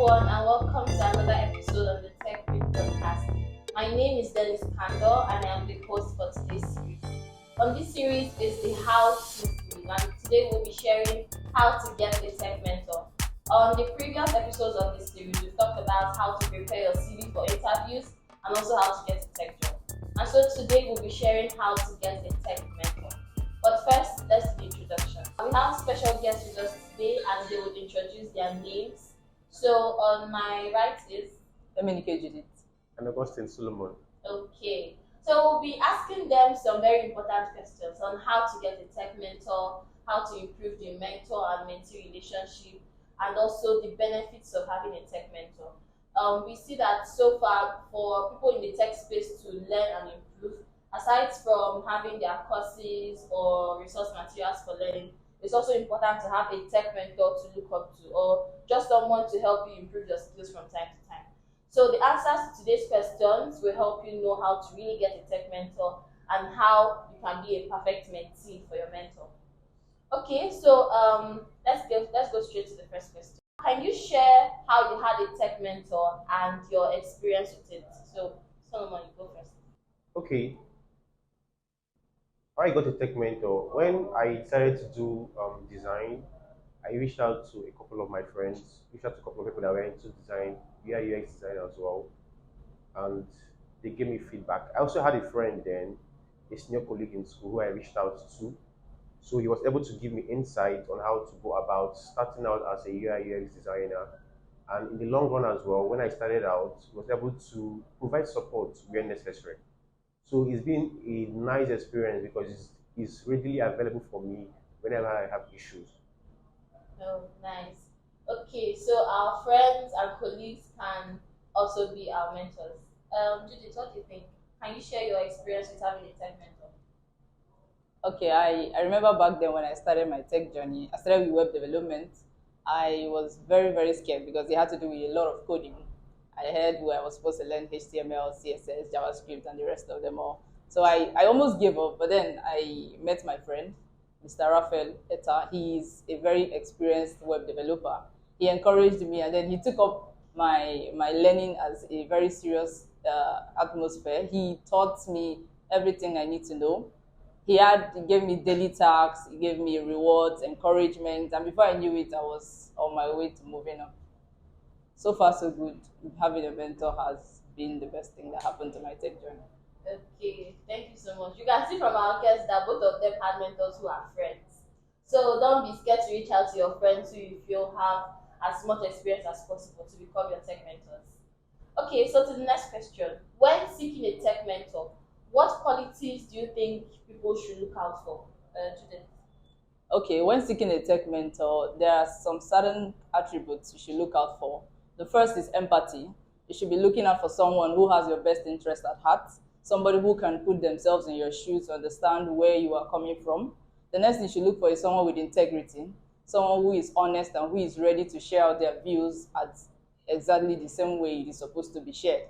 everyone, and welcome to another episode of the Tech Week podcast. My name is Dennis Kandor, and I am the host for today's series. On this series is the How to Series, and today we'll be sharing how to get a tech mentor. On the previous episodes of this series, we've talked about how to prepare your CV for interviews and also how to get a tech job. And so today we'll be sharing how to get a tech mentor. But first, let's do the introduction. We have special guests with us today, and they would introduce their names. So on my right is Emenike Judith. And Augustine Solomon. okay. So we'll be asking them some very important questions on how to get a tech mentor, how to improve the mentor and mentee relationship, and also the benefits of having a tech mentor. We see that so far for people in the tech space to learn and improve, aside from having their courses or resource materials for learning, it's also important to have a tech mentor to look up to or just someone to help you improve your skills from time to time. So the answers to today's questions will help you know how to really get a tech mentor and how you can be a perfect mentee for your mentor. Okay, so let's go straight to the first question. Can you share how you had a tech mentor and your experience with it? So Solomon, you go first. Okay, I got a tech mentor. When I decided to do design, I reached out to a couple of my friends, reached out to a couple of people that were into design, UI UX design as well, and they gave me feedback. I also had a friend then, a senior colleague in school who I reached out to. So he was able to give me insight on how to go about starting out as a UI UX designer. And in the long run as well, when I started out, he was able to provide support where necessary. So it's been a nice experience because it's readily available for me whenever I have issues. Oh, nice. Okay, so our friends and colleagues can also be our mentors. Judith, what do you think? Can you share your experience with having a tech mentor? Okay, I remember back then when I started my tech journey, I started with web development. I was very, very scared because it had to do with a lot of coding. I heard where I was supposed to learn HTML, CSS, JavaScript, and the rest of them all. So I almost gave up, but then I met my friend, Mr. Raphael Etta. He's a very experienced web developer. He encouraged me, and then he took up my learning as a very serious atmosphere. He taught me everything I need to know. He gave me daily tasks, he gave me rewards, encouragement, and before I knew it, I was on my way to moving up. So far, so good. Having a mentor has been the best thing that happened to my tech journey. Okay, thank you so much. You can see from our guests that both of them had mentors who are friends. So don't be scared to reach out to your friends who you feel have as much experience as possible to become your tech mentors. Okay, so to the next question. When seeking a tech mentor, what qualities do you think people should look out for? Judith? Okay, when seeking a tech mentor, there are some certain attributes you should look out for. The first is empathy. You should be looking out for someone who has your best interest at heart, somebody who can put themselves in your shoes to understand where you are coming from. The next thing you should look for is someone with integrity, someone who is honest and who is ready to share out their views at exactly the same way it is supposed to be shared.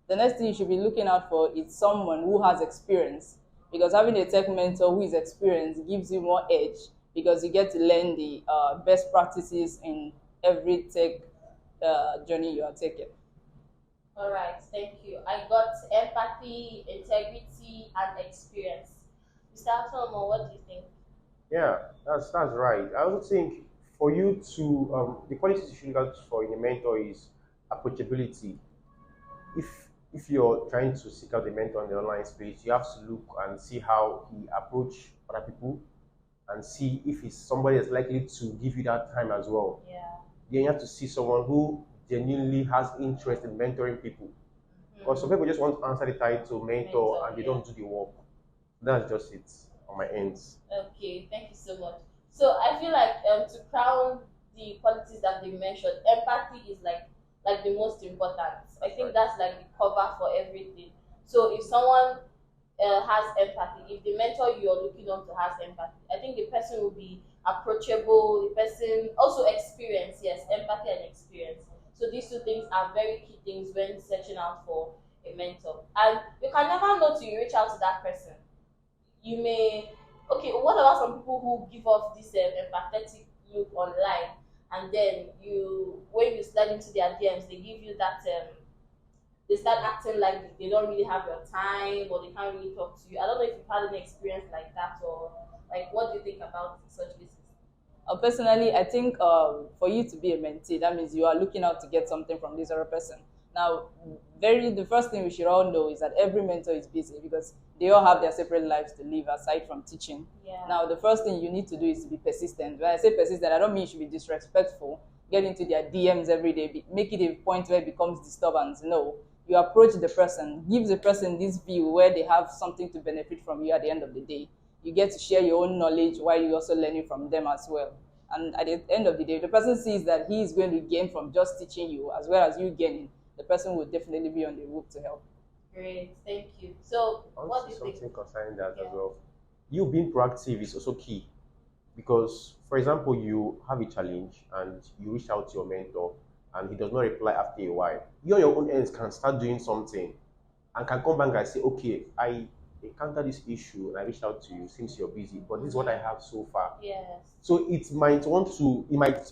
The next thing you should be looking out for is someone who has experience, because having a tech mentor who is experienced gives you more edge because you get to learn the best practices in every tech journey you are taking. All right, thank you. I got empathy, integrity, and experience. Mr. Solomon, what do you think? Yeah, that's right. I also think for you to the qualities you should look out for in a mentor is approachability. If you're trying to seek out a mentor in the online space, you have to look and see how he approach other people and see if he's somebody that's likely to give you that time as well. Yeah. Then you have to see someone who genuinely has interest in mentoring people. Because some people just want to answer the title mentor and they don't do the work. That's just it on my ends. Okay, thank you so much. So I feel like to crown the qualities that they mentioned, empathy is like the most important. I think that's like the cover for everything. So if someone has empathy, if the mentor you're looking up to has empathy, I think the person will be approachable. The person also experience, yes, empathy and experience. So these two things are very key things when searching out for a mentor. And you can never know till you reach out to that person. You may, okay, what about some people who give off this empathetic look online and then when you slide into their DMs, they give you that they start acting like they don't really have your time or they can't really talk to you. I don't know if you've had any experience like that, or like what do you think about such cases? Personally, I think for you to be a mentee, that means you are looking out to get something from this other person. Now, the first thing we should all know is that every mentor is busy because they all have their separate lives to live aside from teaching. Yeah. Now, the first thing you need to do is to be persistent. When I say persistent, I don't mean you should be disrespectful, get into their DMs every day, make it a point where it becomes disturbance. No, you approach the person, give the person this view where they have something to benefit from you at the end of the day. You get to share your own knowledge while you're also learning from them as well. And at the end of the day, if the person sees that he is going to gain from just teaching you as well as you gaining, the person will definitely be on the route to help. Great, thank you. So, I want what to do say you think? something concerning that Yeah. as well. You being proactive is also key because, for example, you have a challenge and you reach out to your mentor and he does not reply after a while. You on your own ends can start doing something and can come back and say, okay, I encountered this issue and I reached out to you since you're busy, but this is what I have so far. Yes. So it might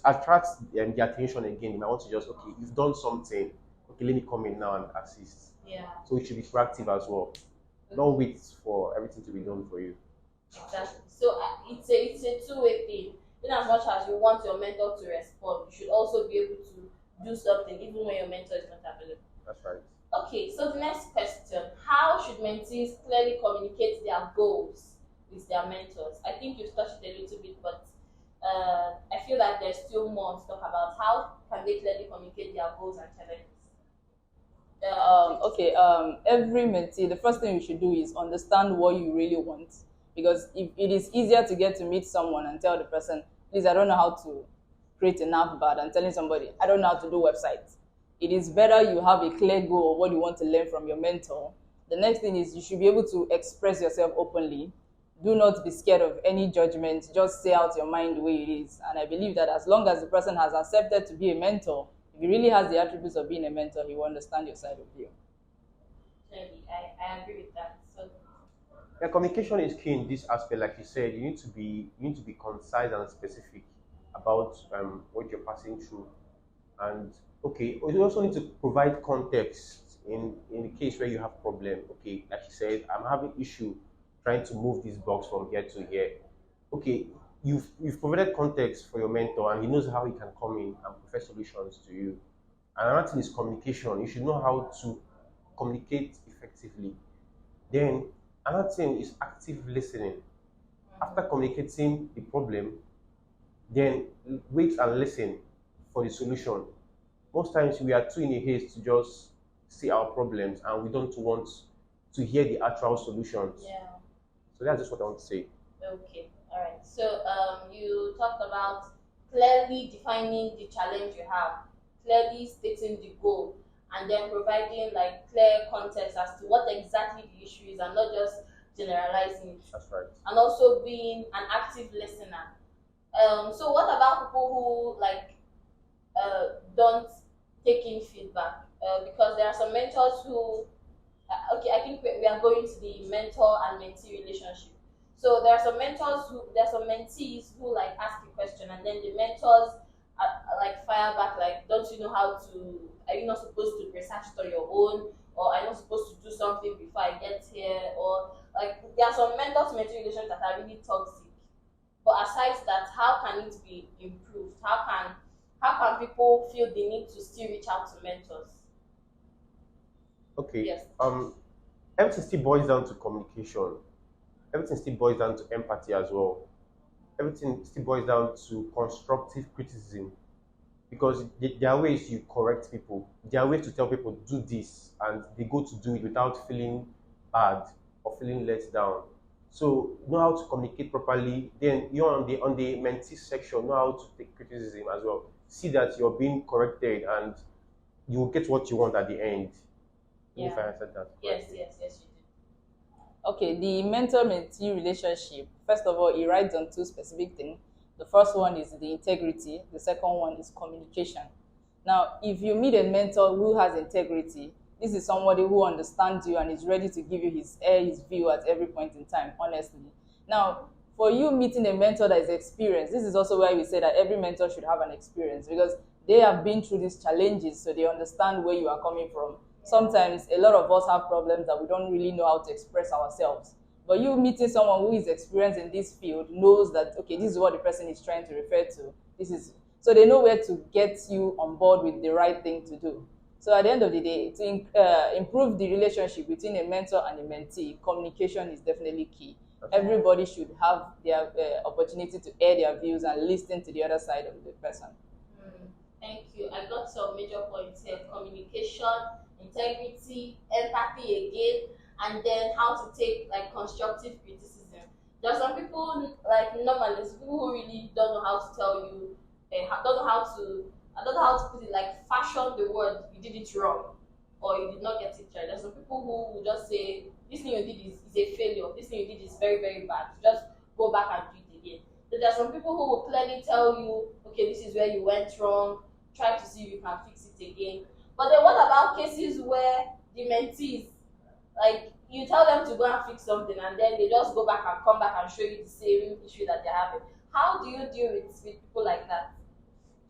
attract the attention again. You might want to just, okay, you've done something. Okay, let me come in now and assist. Yeah. So it should be proactive as well. Don't wait for everything to be done for you. Exactly. So it's a two-way thing. In as much as you want your mentor to respond, you should also be able to do something even when your mentor is not available. That's right. Okay, so the next question: how should mentees clearly communicate their goals with their mentors? I think you've touched it a little bit, but I feel like there's still more to talk about. How can they clearly communicate their goals and challenges? Every mentee, the first thing you should do is understand what you really want. Because if it is easier to get to meet someone and tell the person, please, I don't know how to create an app, but I'm telling somebody, I don't know how to do websites. It is better you have a clear goal of what you want to learn from your mentor. The next thing is you should be able to express yourself openly. Do not be scared of any judgment. Just say out your mind the way it is. And I believe that as long as the person has accepted to be a mentor, if he really has the attributes of being a mentor, he will understand your side of you. Clearly, I agree with that. So, Yeah, communication is key in this aspect. Like you said, you need to be concise and specific about what you're passing through. And okay, you also need to provide context in the case where you have problem. Okay, like you said, I'm having issue trying to move this box from here to here. Okay, you've provided context for your mentor and he knows how he can come in and provide solutions to you. And another thing is communication. You should know how to communicate effectively. Then another thing is active listening. After communicating the problem, then wait and listen for the solution. Most times we are too in a haste to just see our problems and we don't want to hear the actual solutions. yeah. So that's just what I want to say. Okay, all right. So you talked about clearly defining the challenge you have, clearly stating the goal, and then providing like clear context as to what exactly the issue is, and not just generalizing it. That's right. And also being an active listener. So what about people who like don't take in feedback? Because there are some mentors who okay, I think we are going to the mentor and mentee relationship. So there are some mentees who like ask a question and then the mentors like fire back like, don't you know how to? Are you not supposed to research it on your own? Or are you not supposed to do something before I get here? Or like there are some mentor to mentee relations that are really toxic. But aside that, how can it be improved? How can people feel the need to still reach out to mentors? Okay. Yes. Everything still boils down to communication. Everything still boils down to empathy as well. Everything still boils down to constructive criticism. Because there are ways you correct people. There are ways to tell people do this, and they go to do it without feeling bad or feeling let down. So know how to communicate properly. Then you're on the mentee section, know how to take criticism as well. See that you're being corrected, and you will get what you want at the end. If I answered that Yes, correctly. yes, yes, you did. Okay, the mentor-mentee relationship, first of all, it rides on two specific things. The first one is the integrity. The second one is communication. Now, if you meet a mentor who has integrity, this is somebody who understands you and is ready to give you his view at every point in time, honestly. Now, for you meeting a mentor that is experienced, this is also why we say that every mentor should have an experience, because they have been through these challenges, so they understand where you are coming from. Sometimes a lot of us have problems that we don't really know how to express ourselves. But you meeting someone who is experienced in this field knows that, okay, this is what the person is trying to refer to. This is so they know where to get you on board with the right thing to do. So at the end of the day, to improve the relationship between a mentor and a mentee, communication is definitely key. Everybody should have their opportunity to air their views and listen to the other side of the person. Thank you. I got some major points here: communication, integrity, empathy again, and then how to take like constructive criticism. There are some people like normally people who really don't know how to tell you, don't know how to, I don't know how to put it, like fashion the word you did it wrong or you did not get it right. There's some people who will just say this thing you did is a failure. This thing you did is very very bad. Just go back and do it again. So there are some people who will clearly tell you, okay, this is where you went wrong. Try to see if you can fix it again. But then what about cases where the mentees, like you tell them to go and fix something and then they just go back and come back and show you the same issue that they're having? How do you deal with people like that?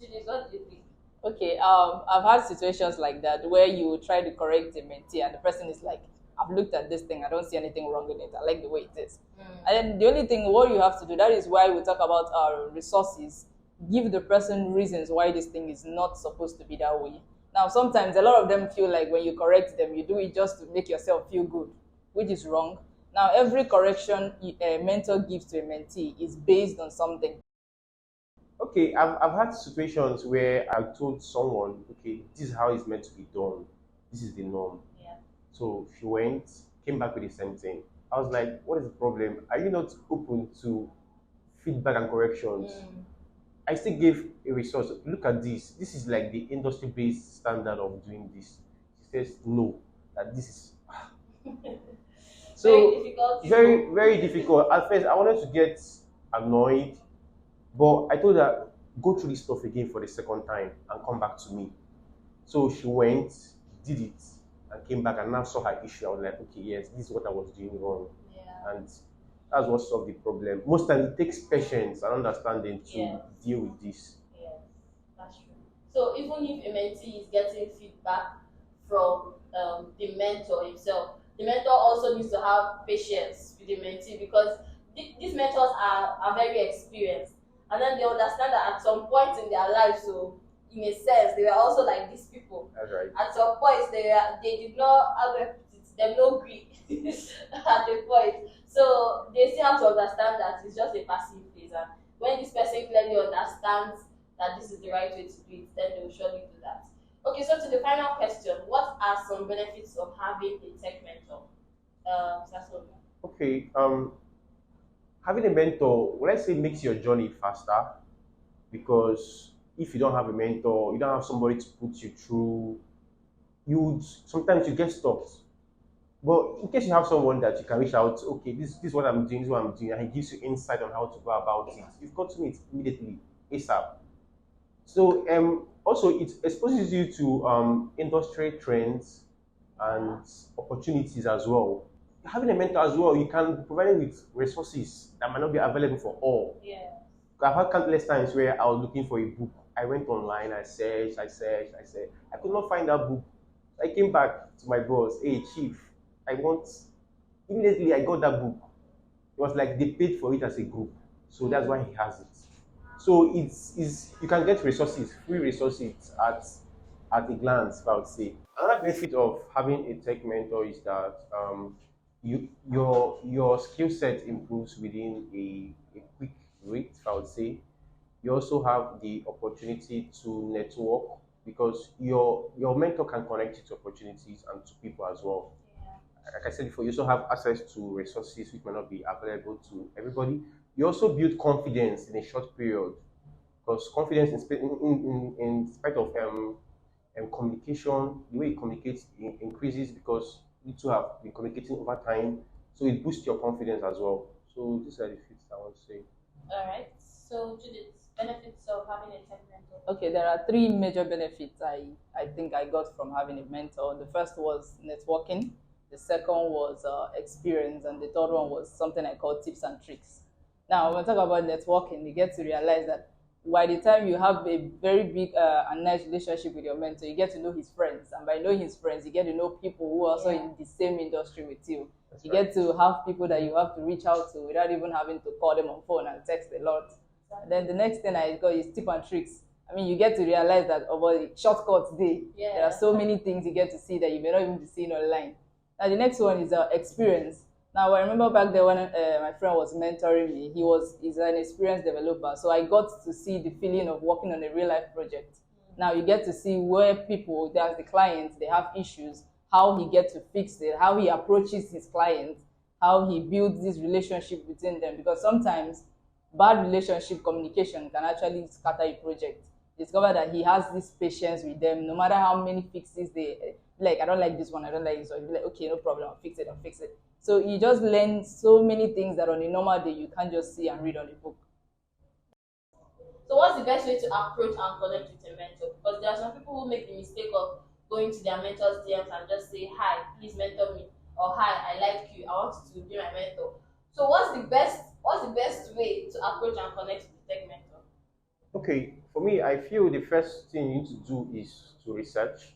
Judith, what do you think? Okay, I've had situations like that where you try to correct the mentee and the person is like, I've looked at this thing, I don't see anything wrong in it, I like the way it is. And then the only thing, what you have to do, that is why we talk about our resources. Give the person reasons why this thing is not supposed to be that way. Now, sometimes a lot of them feel like when you correct them, you do it just to make yourself feel good, which is wrong. Now, every correction a mentor gives to a mentee is based on something. Okay, I've had situations where I told someone, okay, this is how it's meant to be done. This is the norm. Yeah. So she went, came back with the same thing. I was like, what is the problem? Are you not open to feedback and corrections? I still gave a resource. Look at this. This is like the industry-based standard of doing this. She says no, that this is so Very difficult. very difficult. At first, I wanted to get annoyed, but I told her go through this stuff again for the second time and come back to me. So she went, did it, and came back and now saw her issue. I was like, okay, yes, this is what I was doing wrong, Yeah. and that's what solved the problem. Most times it takes patience and understanding to Yeah. deal with this. Yes, that's true. So even if a mentee is getting feedback from the mentor himself, the mentor also needs to have patience with the mentee because these mentors are very experienced, and then they understand that at some point in their life, so in a sense, they were also like these people. That's right. At some point, they did not have them no greed at a point. So they still have to understand that it's just a passive phase, and when this person clearly understands that this is the right way to do it, then they will surely do that. Okay, so to the final question, what are some benefits of having a tech mentor? Sasol. Okay. Having a mentor, would I say, makes your journey faster, because if you don't have a mentor, you don't have somebody to put you through, sometimes you get stuck. But in case you have someone that you can reach out to, okay, this is what I'm doing, this is what I'm doing, and he gives you insight on how to go about it, you've got to meet immediately, ASAP. So also it exposes you to industry trends and opportunities as well. Having a mentor as well, you can be provided with resources that might not be available for all. Yeah. I've had countless times where I was looking for a book. I went online, I searched, I could not find that book. I came back to my boss, hey chief, immediately I got that book. It was like they paid for it as a group. So that's why he has it. So it's you can get resources, free resources at a glance, I would say. Another benefit of having a tech mentor is that your skill set improves within a quick rate, I would say. You also have the opportunity to network because your mentor can connect you to opportunities and to people as well. Like I said before, you also have access to resources which may not be available to everybody. You also build confidence in a short period because confidence in spite of communication, the way you communicate increases because you two have been communicating over time, so it boosts your confidence as well. So these are the feats I want to say. All right. So Judith, benefits of having a tech mentor. Okay, there are three major benefits I think I got from having a mentor. The first was networking, the second was experience, and the third one was something I call tips and tricks. Now, when we talk about networking, you get to realize that by the time you have a very big and nice relationship with your mentor, you get to know his friends. And by knowing his friends, you get to know people who are also in the same industry with you. That's You right. get to have people that you have to reach out to without even having to call them on phone and text a lot. And then the next thing I got is tip and tricks. I mean, you get to realize that over shortcuts day, Yeah. there are so many things you get to see that you may not even be seeing online. Now, the next one is experience. Now, I remember back there when my friend was mentoring me, he's an experienced developer. So I got to see the feeling of working on a real life project. Now you get to see where people, there's the clients, they have issues, how he gets to fix it, how he approaches his clients, how he builds this relationship between them. Because sometimes bad relationship communication can actually scatter a project. Discover that he has this patience with them, no matter how many fixes they like. I don't like this one, I don't like this one. You'll be like, okay, no problem, I'll fix it. So you just learn so many things that on a normal day you can't just see and read on a book. So what's the best way to approach and connect with a mentor? Because there are some people who make the mistake of going to their mentor's DMs and just say, hi, please mentor me, or hi, I like you, I want you to be my mentor. So what's the best way to approach and connect with the tech mentor? Okay, for me, I feel the first thing you need to do is to research.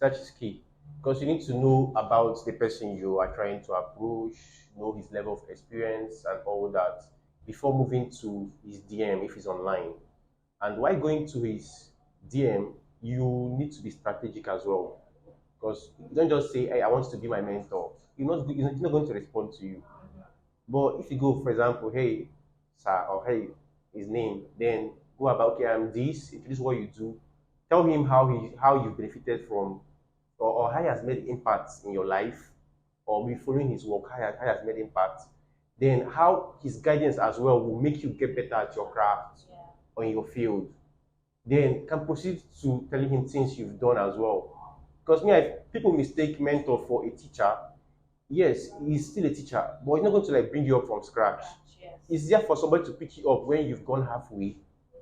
Research is key because you need to know about the person you are trying to approach, know his level of experience and all that before moving to his DM if he's online. And while going to his DM, you need to be strategic as well because you don't just say, hey, I want you to be my mentor. He's not going to respond to you. But if you go, for example, hey, sir, or hey, his name, then go about, okay, I'm this, introduce what you do, tell him how you benefited from, or how he has made impact in your life, or be following his work, how he has made impact. Then how his guidance as well will make you get better at your craft Yeah. or in your field. Then can proceed to telling him things you've done as well. Because people mistake mentor for a teacher. Yes, he's still a teacher, but he's not going to like bring you up from scratch. Yes. It's easier for somebody to pick you up when you've gone halfway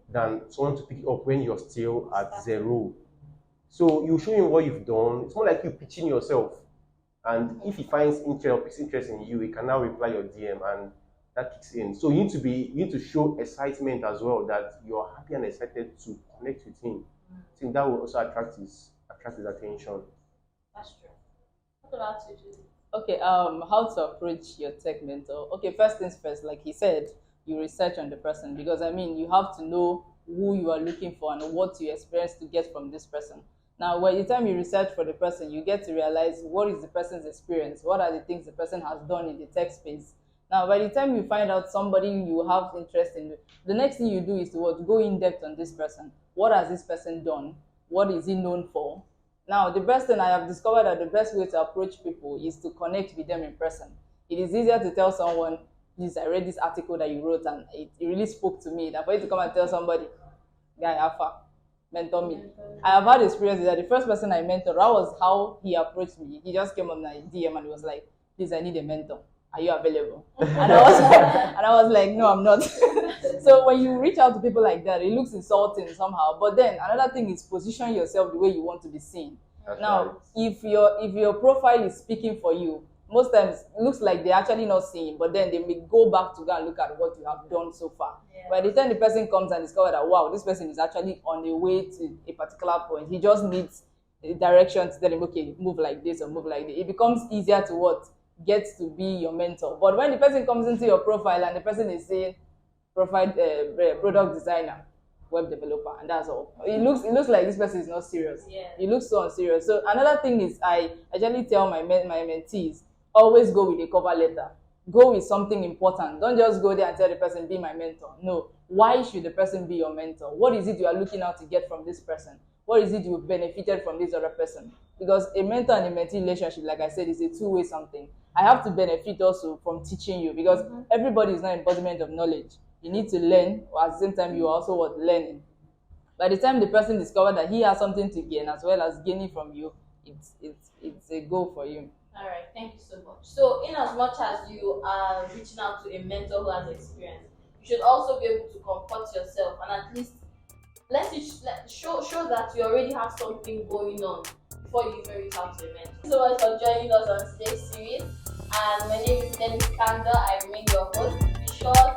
than someone to pick you up when you're still at zero. So you show him what you've done. It's more like you pitching yourself. And if he finds interest or picks interest in you, he can now reply your DM and that kicks in. So you need to show excitement as well, that you're happy and excited to connect with him. I think that will also attract his attention. That's true. What about you, Julie? Okay, how to approach your tech mentor? Okay, first things first, like he said, you research on the person because I mean you have to know who you are looking for and what you experience to get from this person. Now, by the time you research for the person, you get to realize what is the person's experience, what are the things the person has done in the tech space. Now, by the time you find out somebody you have interest in, the next thing you do is to go in depth on this person. What has this person done? What is he known for? Now, the best thing I have discovered that the best way to approach people is to connect with them in person. It is easier to tell someone, please, I read this article that you wrote and it really spoke to me, than for you to come and tell somebody, guy, Alpha, mentor me. I have had experiences that the first person I mentored, that was how he approached me. He just came on my DM and he was like, please, I need a mentor. Are you available? And I was like, no, I'm not. So when you reach out to people like that, it looks insulting somehow. But then another thing is position yourself the way you want to be seen. That's Now, right. if your profile is speaking for you, most times it looks like they're actually not seeing, but then they may go back to go and look at what you have done so far. Yeah. By the time the person comes and discovers that, wow, this person is actually on the way to a particular point, he just needs a direction to tell him, okay, move like this or move like this. It becomes easier to what? Get to be your mentor. But when the person comes into your profile and the person is saying product designer, web developer, and that's all, it looks like this person is not serious. Yeah. It looks so unserious. So another thing is I actually tell my mentees, always go with a cover letter. Go with something important. Don't just go there and tell the person, be my mentor. No. Why should the person be your mentor? What is it you are looking out to get from this person? What is it you benefited from this other person? Because a mentor and a mentee relationship, like I said, is a two-way something. I have to benefit also from teaching you because everybody is not embodiment of knowledge. You need to learn, or at the same time, you are also learning. By the time the person discovers that he has something to gain as well as gaining from you, it's a goal for you. All right, thank you so much. So, in as much as you are reaching out to a mentor who has experience, you should also be able to comfort yourself and at least show that you already have something going on before you even reach out to a mentor. Thank you so much for joining us on today's series. And my name is Dennis Kanda. I remain your host. Be sure